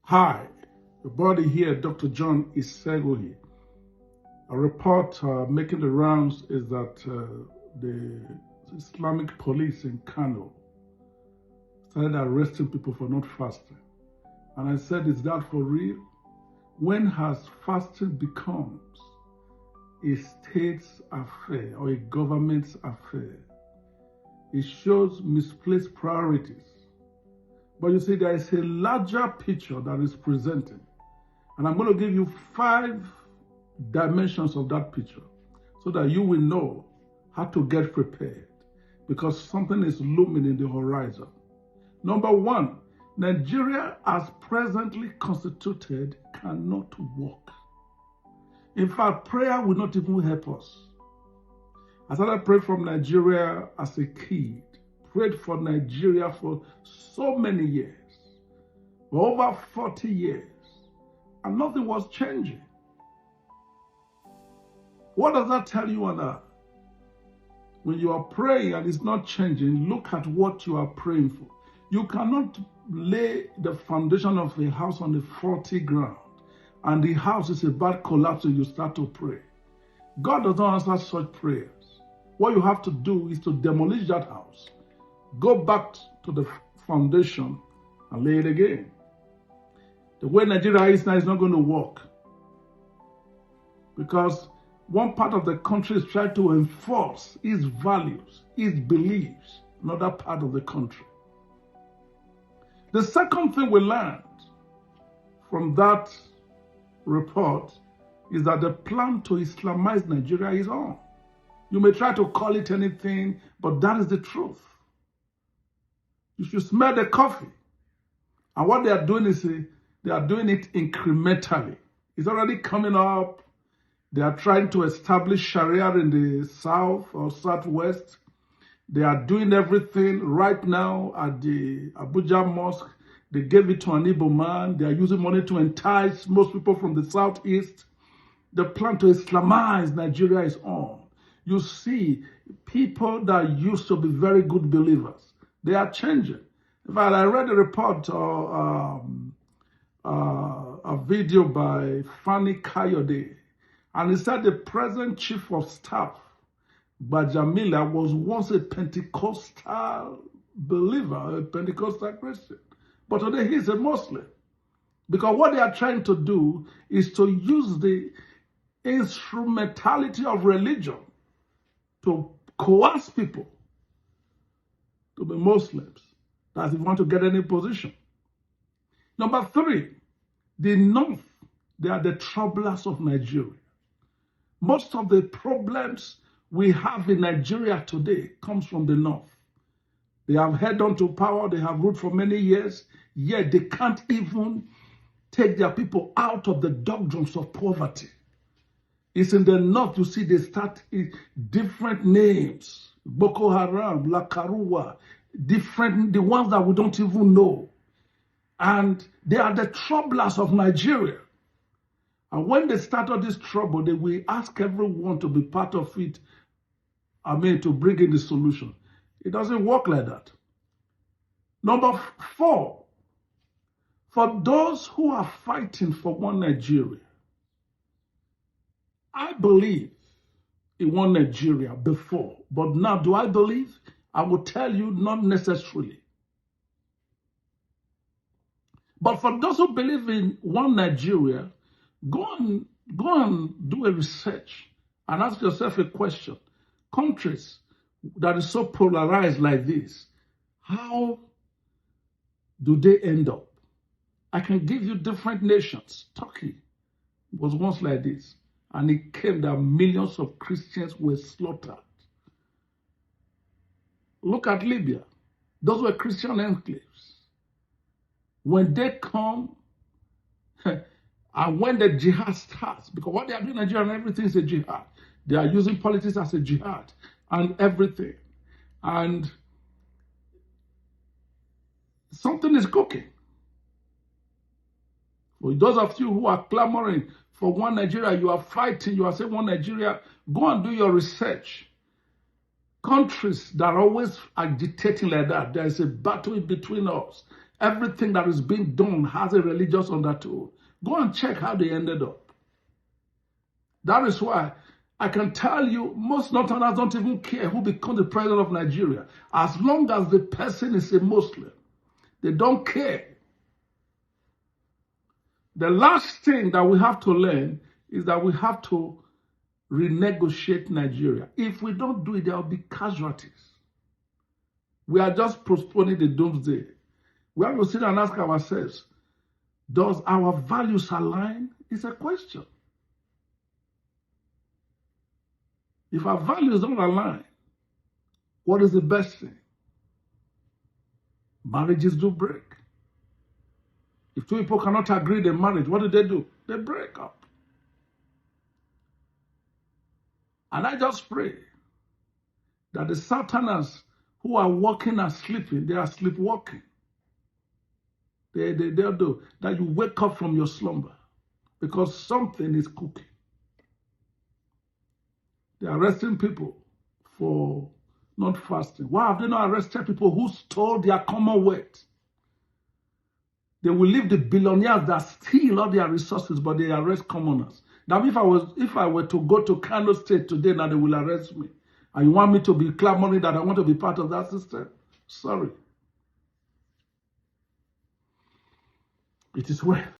Hi, the body here, Dr. John Isegohi. A report making the rounds is that the Islamic police in Kano started arresting people for not fasting. And I said, is that for real? When has fasting become a state's affair or a government's affair? It shows misplaced priorities. But you see, there is a larger picture that is presented. And I'm going to give you 5 dimensions of that picture so that you will know how to get prepared, because something is looming in the horizon. Number 1, Nigeria as presently constituted cannot work. In fact, prayer will not even help us. I started praying from Nigeria as a kid. Prayed for Nigeria for so many years, for over 40 years, and nothing was changing. What does that tell you and I? When you are praying and it's not changing, look at what you are praying for. You cannot lay the foundation of a house on a faulty ground, and the house is about collapsing, you start to pray. God does not answer such prayers. What you have to do is to demolish that house, go back to the foundation and lay it again. The way Nigeria is now is not going to work, because one part of the country is trying to enforce its values, its beliefs, another part of the country. The second thing we learned from that report is that the plan to Islamize Nigeria is on. You may try to call it anything, but that is the truth. You should smell the coffee. And what they are doing is they are doing it incrementally. It's already coming up. They are trying to establish Sharia in the south or southwest. They are doing everything right now at the Abuja Mosque. They gave it to an Igbo man. They are using money to entice most people from the southeast. The plan to Islamize Nigeria is on. You see, people that used to be very good believers, they are changing. In fact, I read a report or a video by Fanny Kayode, and he said the present chief of staff, Bajamila, was once a Pentecostal believer, a Pentecostal Christian. But today he's a Muslim. Because what they are trying to do is to use the instrumentality of religion to coerce people to be Muslims. That's if you want to get any position. Number 3, the North, they are the troublers of Nigeria. Most of the problems we have in Nigeria today comes from the North. They have held on to power, they have ruled for many years, yet they can't even take their people out of the doldrums of poverty. It's in the North, you see, they start different names. Boko Haram, Lakaruwa, different, the ones that we don't even know. And they are the troublers of Nigeria. And when they started this trouble, they will ask everyone to be part of it, to bring in the solution. It doesn't work like that. Number 4, for those who are fighting for one Nigeria, I believe in one Nigeria before, but now do I believe? I will tell you, not necessarily. But for those who believe in one Nigeria, go and do a research and ask yourself a question. Countries that is so polarized like this, how do they end up? I can give you different nations. Turkey was once like this, and it came that millions of Christians were slaughtered. Look at Libya. Those were Christian enclaves. When they come, and when the jihad starts, because what they are doing in Nigeria and everything is a jihad. They are using politics as a jihad and everything. And something is cooking. For those of you who are clamoring for one Nigeria, you are fighting, you are saying one Nigeria, go and do your research. Countries that are always agitating like that, there is a battle in between us. Everything that is being done has a religious undertone. Go and check how they ended up. That is why I can tell you most Northerners don't even care who becomes the president of Nigeria. As long as the person is a Muslim, they don't care. The last thing that we have to learn is that we have to renegotiate Nigeria. If we don't do it, there will be casualties. We are just postponing the doomsday. We have to sit and ask ourselves, does our values align? It's a question. If our values don't align, what is the best thing? Marriages do break. If two people cannot agree in marriage, what do? They break up. And I just pray that the Southerners who are walking and sleeping, they are sleepwalking. They'll do that. You wake up from your slumber because something is cooking. They are arresting people for not fasting. Why have they not arrested people who stole their commonwealth? They will leave the billionaires that steal all their resources, but they arrest commoners. Now, if I were to go to Kano State today, now they will arrest me. And you want me to be clamoring that I want to be part of that system? Sorry. It is well.